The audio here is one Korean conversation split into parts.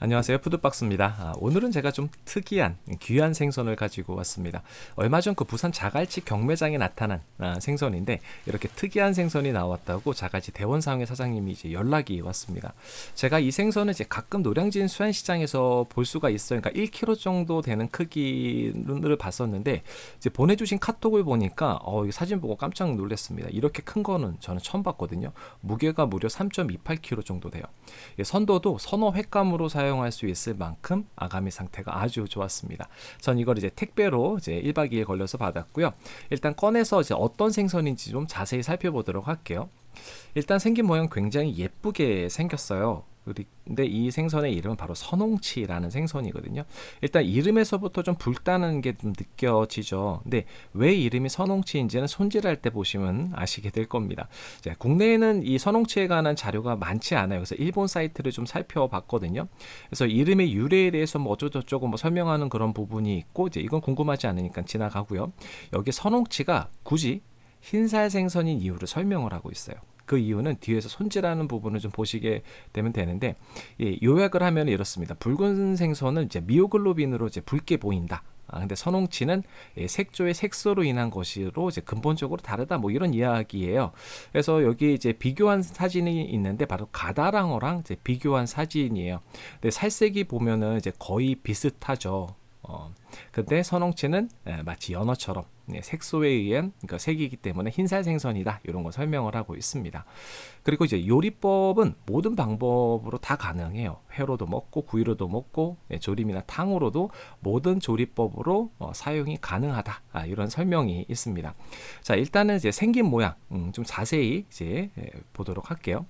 안녕하세요, 푸드박스입니다. 오늘은 제가 좀 특이한 귀한 생선을 가지고 왔습니다. 얼마 전 그 부산 자갈치 경매장에 나타난 생선인데, 이렇게 특이한 생선이 나왔다고 자갈치 대원상회 사장님이 이제 연락이 왔습니다. 제가 이 생선을 이제 가끔 노량진 수산시장에서 볼 수가 있어요. 그러니까 1kg 정도 되는 크기를 봤었는데, 이제 보내주신 카톡을 보니까 이 사진 보고 깜짝 놀랐습니다. 이렇게 큰 거는 저는 처음 봤거든요. 무게가 무려 3.28kg 정도 돼요. 선도도 선어 횟감으로 사용할 수 있을 만큼 아가미 상태가 아주 좋았습니다. 전 이걸 이제 택배로 이제 1박 2일 걸려서 받았고요. 일단 꺼내서 이제 어떤 생선인지 좀 자세히 살펴보도록 할게요. 일단 생긴 모양 굉장히 예쁘게 생겼어요. 근데 이 생선의 이름은 바로 선홍치라는 생선이거든요. 일단 이름에서부터 좀 불타는 게 좀 느껴지죠. 근데 왜 이름이 선홍치인지는 손질할 때 보시면 아시게 될 겁니다. 자, 국내에는 이 선홍치에 관한 자료가 많지 않아요. 그래서 일본 사이트를 좀 살펴봤거든요. 그래서 이름의 유래에 대해서 뭐 어쩌고저쩌고 뭐 설명하는 그런 부분이 있고, 이제 이건 궁금하지 않으니까 지나가고요. 여기 선홍치가 굳이 흰살 생선인 이유를 설명을 하고 있어요. 그 이유는 뒤에서 손질하는 부분을 좀 보시게 되면 되는데, 요약을 하면 이렇습니다. 붉은 생선은 이제 미오글로빈으로 이제 붉게 보인다. 근데 선홍치는 색조의 색소로 인한 것으로 이제 근본적으로 다르다. 뭐 이런 이야기예요. 그래서 여기 이제 비교한 사진이 있는데 바로 가다랑어랑 이제 비교한 사진이에요. 근데 살색이 보면은 이제 거의 비슷하죠. 근데 선홍치는 마치 연어처럼 색소에 의한 그러니까 색이기 때문에 흰살 생선이다, 이런 거 설명을 하고 있습니다. 그리고 이제 요리법은 모든 방법으로 다 가능해요. 회로도 먹고 구이로도 먹고 조림이나 탕으로도 모든 조리법으로 사용이 가능하다, 이런 설명이 있습니다. 자, 일단은 이제 생긴 모양 좀 자세히 이제 보도록 할게요.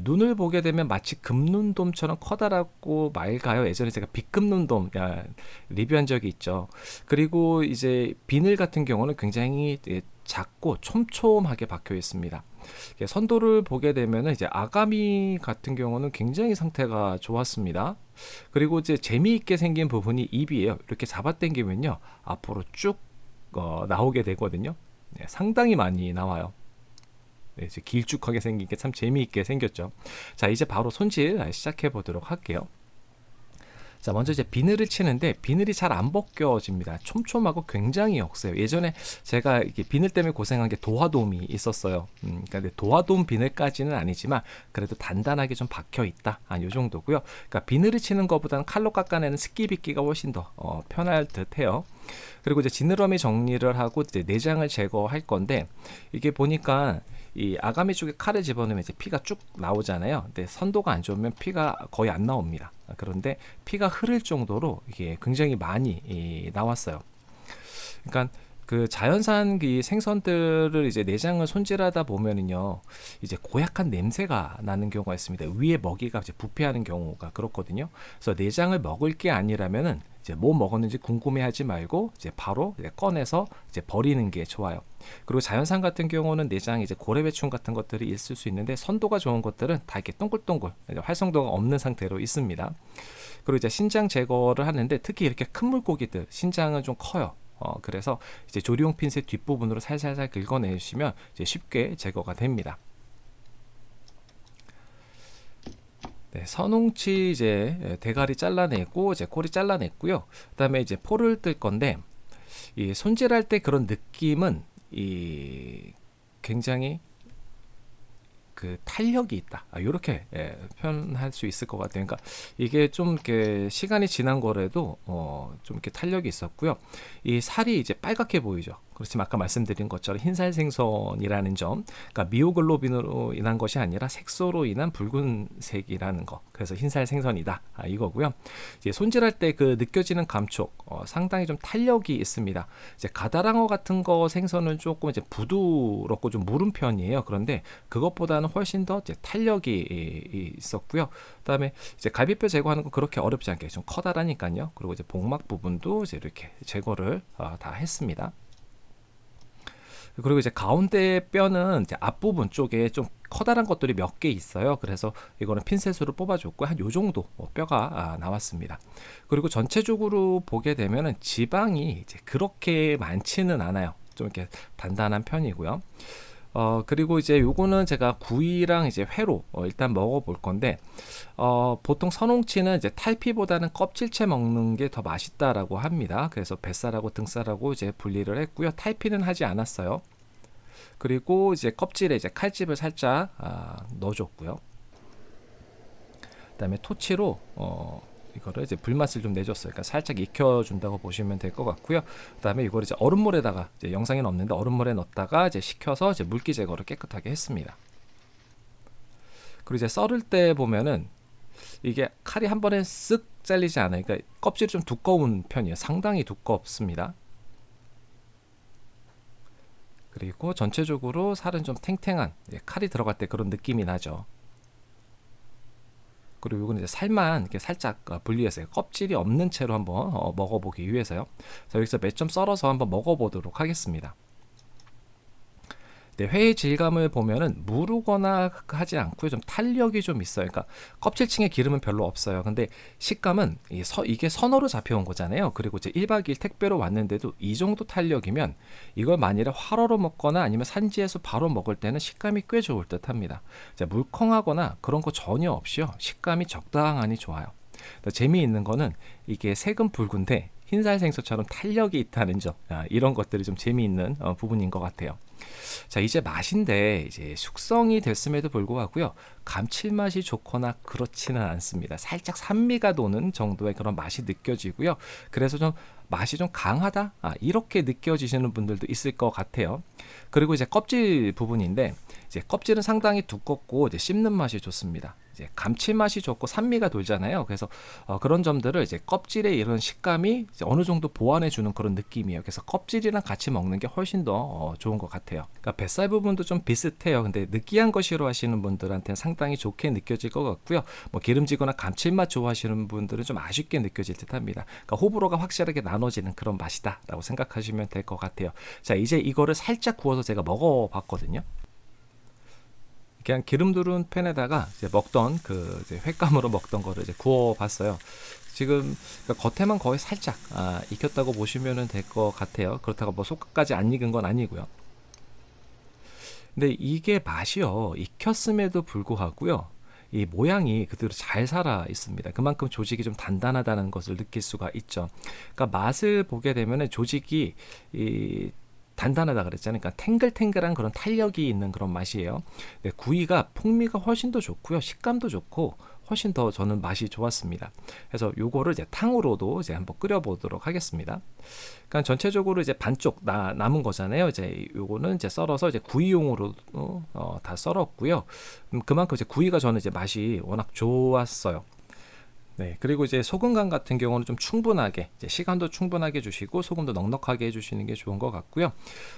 눈을 보게 되면 마치 금눈돔처럼 커다랗고 맑아요. 예전에 제가 빛금눈돔 리뷰한 적이 있죠. 그리고 이제 비늘 같은 경우는 굉장히 작고 촘촘하게 박혀 있습니다. 선도를 보게 되면 이제 아가미 같은 경우는 굉장히 상태가 좋았습니다. 그리고 이제 재미있게 생긴 부분이 입이에요. 이렇게 잡아당기면요, 앞으로 쭉 나오게 되거든요. 상당히 많이 나와요. 이제 길쭉하게 생긴 게 참 재미있게 생겼죠. 자, 이제 바로 손질 시작해 보도록 할게요. 자, 먼저 이제 비늘을 치는데 비늘이 잘 안 벗겨집니다. 촘촘하고 굉장히 억세요. 예전에 제가 이게 비늘 때문에 고생한 게 도화돔이 있었어요. 그러니까 도화돔 비늘까지는 아니지만 그래도 단단하게 좀 박혀 있다, 요 정도고요. 그러니까 비늘을 치는 것보다는 칼로 깎아내는 스키빗기가 훨씬 더 편할 듯해요. 그리고 이제 지느러미 정리를 하고 이제 내장을 제거할 건데, 이게 보니까 이 아가미 쪽에 칼을 집어넣으면 이제 피가 쭉 나오잖아요. 근데 선도가 안 좋으면 피가 거의 안 나옵니다. 그런데 피가 흐를 정도로 이게 굉장히 많이 나왔어요. 그러니까 그 자연산 이 생선들을 이제 내장을 손질하다 보면은요, 이제 고약한 냄새가 나는 경우가 있습니다. 위에 먹이가 이제 부패하는 경우가 그렇거든요. 그래서 내장을 먹을 게 아니라면은 이제 뭐 먹었는지 궁금해하지 말고 이제 바로 이제 꺼내서 이제 버리는 게 좋아요. 그리고 자연산 같은 경우는 내장에 이제 고래배충 같은 것들이 있을 수 있는데, 선도가 좋은 것들은 다 이렇게 동글동글 활성도가 없는 상태로 있습니다. 그리고 이제 신장 제거를 하는데, 특히 이렇게 큰 물고기들 신장은 좀 커요. 그래서 이제 조리용 핀셋 뒷부분으로 살살살 긁어내시면 이제 쉽게 제거가 됩니다. 네, 선홍치 이제 대가리 잘라내고 이제 꼬리 잘라냈고요. 그다음에 이제 포를 뜰 건데, 이 손질할 때 그런 느낌은 이 굉장히 그 탄력이 있다, 이렇게 표현할 수 있을 것 같아요. 그러니까 이게 좀 이렇게 시간이 지난 거라도 좀 이렇게 탄력이 있었고요. 이 살이 이제 빨갛게 보이죠. 그렇지만 아까 말씀드린 것처럼 흰살 생선이라는 점, 그러니까 미오글로빈으로 인한 것이 아니라 색소로 인한 붉은색이라는 거, 그래서 흰살 생선이다, 이거고요. 이제 손질할 때 그 느껴지는 감촉, 상당히 좀 탄력이 있습니다. 이제 가다랑어 같은 거 생선은 조금 이제 부드럽고 좀 무른 편이에요. 그런데 그것보다는 훨씬 더 이제 탄력이 있었고요. 그다음에 이제 갈비뼈 제거하는 건 그렇게 어렵지 않게 좀 커다라니까요. 그리고 이제 복막 부분도 이제 이렇게 제거를 다 했습니다. 그리고 이제 가운데 뼈는 이제 앞부분 쪽에 좀 커다란 것들이 몇 개 있어요. 그래서 이거는 핀셋으로 뽑아줬고 한 요 정도 뼈가 나왔습니다. 그리고 전체적으로 보게 되면은 지방이 이제 그렇게 많지는 않아요. 좀 이렇게 단단한 편이고요. 그리고 이제 요거는 제가 구이랑 이제 회로 일단 먹어볼 건데, 보통 선홍치는 이제 탈피보다는 껍질째 먹는 게 더 맛있다라고 합니다. 그래서 뱃살하고 등살하고 이제 분리를 했고요. 탈피는 하지 않았어요. 그리고 이제 껍질에 이제 칼집을 살짝 넣어줬고요. 그다음에 토치로 이거를 이제 불맛을 좀 내줬어요. 그러니까 살짝 익혀준다고 보시면 될 것 같고요. 그다음에 이걸 이제 얼음물에다가, 이제 영상에는 없는데 얼음물에 넣었다가 이제 식혀서 이제 물기 제거를 깨끗하게 했습니다. 그리고 이제 썰을 때 보면은 이게 칼이 한 번에 쓱 잘리지 않아요. 그러니까 껍질이 좀 두꺼운 편이에요. 상당히 두껍습니다. 그리고 전체적으로 살은 좀 탱탱한, 칼이 들어갈 때 그런 느낌이 나죠. 그리고 이건 이제 살만 이렇게 살짝 분리했어요. 껍질이 없는 채로 한번 먹어보기 위해서요. 자, 여기서 몇 점 썰어서 한번 먹어보도록 하겠습니다. 네, 회의 질감을 보면은 무르거나 하지 않고요. 좀 탄력이 좀 있어요. 그러니까 껍질층에 기름은 별로 없어요. 근데 식감은 이게 선어로 잡혀온 거잖아요. 그리고 이제 1박 2일 택배로 왔는데도 이 정도 탄력이면 이걸 만일에 활어로 먹거나 아니면 산지에서 바로 먹을 때는 식감이 꽤 좋을 듯 합니다. 물컹하거나 그런 거 전혀 없이요. 식감이 적당하니 좋아요. 재미있는 거는 이게 색은 붉은데 흰살 생선처럼 탄력이 있다는 점, 이런 것들이 좀 재미있는 부분인 것 같아요. 자, 이제 맛인데 이제 숙성이 됐음에도 불구하고요, 감칠맛이 좋거나 그렇지는 않습니다. 살짝 산미가 도는 정도의 그런 맛이 느껴지고요. 그래서 좀 맛이 좀 강하다, 이렇게 느껴지시는 분들도 있을 것 같아요. 그리고 이제 껍질 부분인데, 이제 껍질은 상당히 두껍고 이제 씹는 맛이 좋습니다. 이제 감칠맛이 좋고 산미가 돌잖아요. 그래서 그런 점들을 이제 껍질의 이런 식감이 이제 어느 정도 보완해 주는 그런 느낌이에요. 그래서 껍질이랑 같이 먹는 게 훨씬 더 좋은 것 같아요. 그러니까 뱃살 부분도 좀 비슷해요. 근데 느끼한 거 싫어하시는 분들한테는 상당히 좋게 느껴질 것 같고요. 뭐 기름지거나 감칠맛 좋아하시는 분들은 좀 아쉽게 느껴질 듯합니다. 그러니까 호불호가 확실하게 나눠지는 그런 맛이다라고 생각하시면 될 것 같아요. 자, 이제 이거를 살짝 구워서 제가 먹어봤거든요. 그냥 기름 두른 팬에다가 이제 먹던 이제 횟감으로 먹던 거를 이제 구워봤어요. 지금 그러니까 겉에만 거의 살짝 익혔다고 보시면 될 것 같아요. 그렇다고 뭐 속까지 안 익은 건 아니고요. 근데 이게 맛이요, 익혔음에도 불구하고요, 이 모양이 그대로 잘 살아 있습니다. 그만큼 조직이 좀 단단하다는 것을 느낄 수가 있죠. 그러니까 맛을 보게 되면 조직이 단단하다 그랬잖아요. 그러니까 탱글탱글한 그런 탄력이 있는 그런 맛이에요. 네, 구이가 풍미가 훨씬 더 좋고요, 식감도 좋고 훨씬 더 저는 맛이 좋았습니다. 그래서 요거를 이제 탕으로도 이제 한번 끓여보도록 하겠습니다. 그러니까 전체적으로 이제 반쪽 남은 거잖아요. 이제 요거는 이제 썰어서 이제 구이용으로 다 썰었고요. 그만큼 이제 구이가 저는 이제 맛이 워낙 좋았어요. 네, 그리고 이제 소금 간 같은 경우는 좀 충분하게, 이제 시간도 충분하게 주시고 소금도 넉넉하게 해주시는 게 좋은 것 같고요.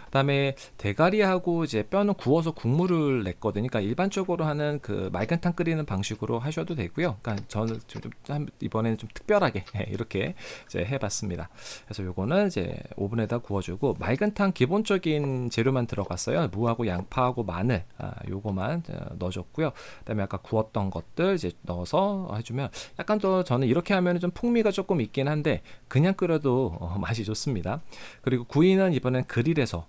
그다음에 대가리하고 이제 뼈는 구워서 국물을 냈거든요. 그러니까 일반적으로 하는 그 맑은탕 끓이는 방식으로 하셔도 되고요. 그러니까 저는 이번에는 좀 특별하게 이렇게 이제 해봤습니다. 그래서 요거는 이제 오븐에다 구워주고, 맑은탕 기본적인 재료만 들어갔어요. 무하고 양파하고 마늘, 요거만 넣어줬고요. 그다음에 아까 구웠던 것들 이제 넣어서 해주면 약간 더, 저는 이렇게 하면 좀 풍미가 조금 있긴 한데 그냥 끓여도 맛이 좋습니다. 그리고 구이는 이번엔 그릴에서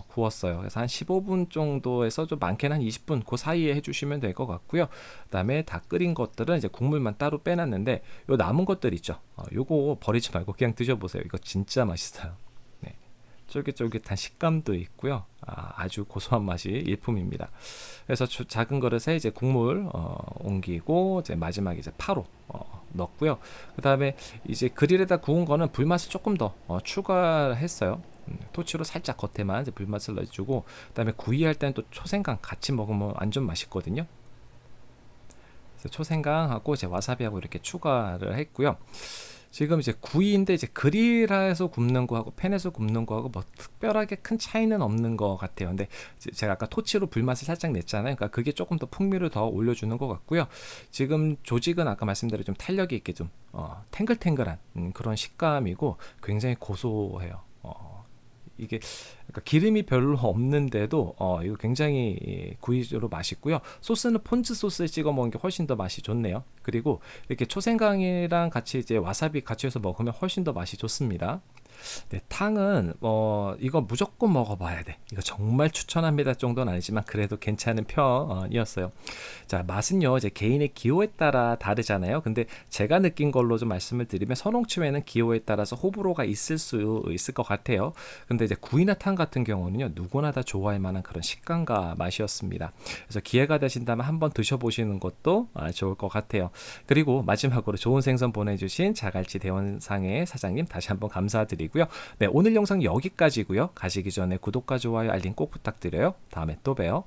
구웠어요. 그래서 한 15분 정도에서 좀 많게는 한 20분 그 사이에 해주시면 될 것 같고요. 그다음에 다 끓인 것들은 이제 국물만 따로 빼놨는데, 요 남은 것들 있죠. 요거 버리지 말고 그냥 드셔보세요. 이거 진짜 맛있어요. 네. 쫄깃쫄깃한 식감도 있고요. 아주 고소한 맛이 일품입니다. 그래서 작은 그릇에 이제 국물 옮기고, 이제 마지막에 이제 파로 넣었고요. 그 다음에 이제 그릴에다 구운 거는 불맛을 조금 더 추가했어요. 토치로 살짝 겉에만 이제 불맛을 넣어주고, 그 다음에 구이할 때는 또 초생강 같이 먹으면 완전 맛있거든요. 그래서 초생강하고 이제 와사비하고 이렇게 추가를 했고요. 지금 이제 구이인데 이제 그릴에서 굽는 거하고 팬에서 굽는 거하고 뭐 특별하게 큰 차이는 없는 것 같아요. 근데 제가 아까 토치로 불맛을 살짝 냈잖아요. 그러니까 그게 조금 더 풍미를 더 올려주는 것 같고요. 지금 조직은 아까 말씀드린 좀 탄력이 있게 좀 탱글탱글한 그런 식감이고 굉장히 고소해요. 이게 그러니까 기름이 별로 없는데도 이거 굉장히 구이로 맛있고요. 소스는 폰즈 소스에 찍어 먹는 게 훨씬 더 맛이 좋네요. 그리고 이렇게 초생강이랑 같이 이제 와사비 같이 해서 먹으면 훨씬 더 맛이 좋습니다. 네, 탕은 이거 무조건 먹어봐야 돼. 이거 정말 추천합니다 정도는 아니지만 그래도 괜찮은 편이었어요. 자, 맛은요 이제 개인의 기호에 따라 다르잖아요. 근데 제가 느낀 걸로 좀 말씀을 드리면 선홍치회는 기호에 따라서 호불호가 있을 수 있을 것 같아요. 근데 이제 구이나 탕 같은 경우는요 누구나 다 좋아할 만한 그런 식감과 맛이었습니다. 그래서 기회가 되신다면 한번 드셔보시는 것도 좋을 것 같아요. 그리고 마지막으로 좋은 생선 보내주신 자갈치 대원상의 사장님 다시 한번 감사드리고요. 네, 오늘 영상 여기까지고요. 가시기 전에 구독과 좋아요 알림 꼭 부탁드려요. 다음에 또 봬요.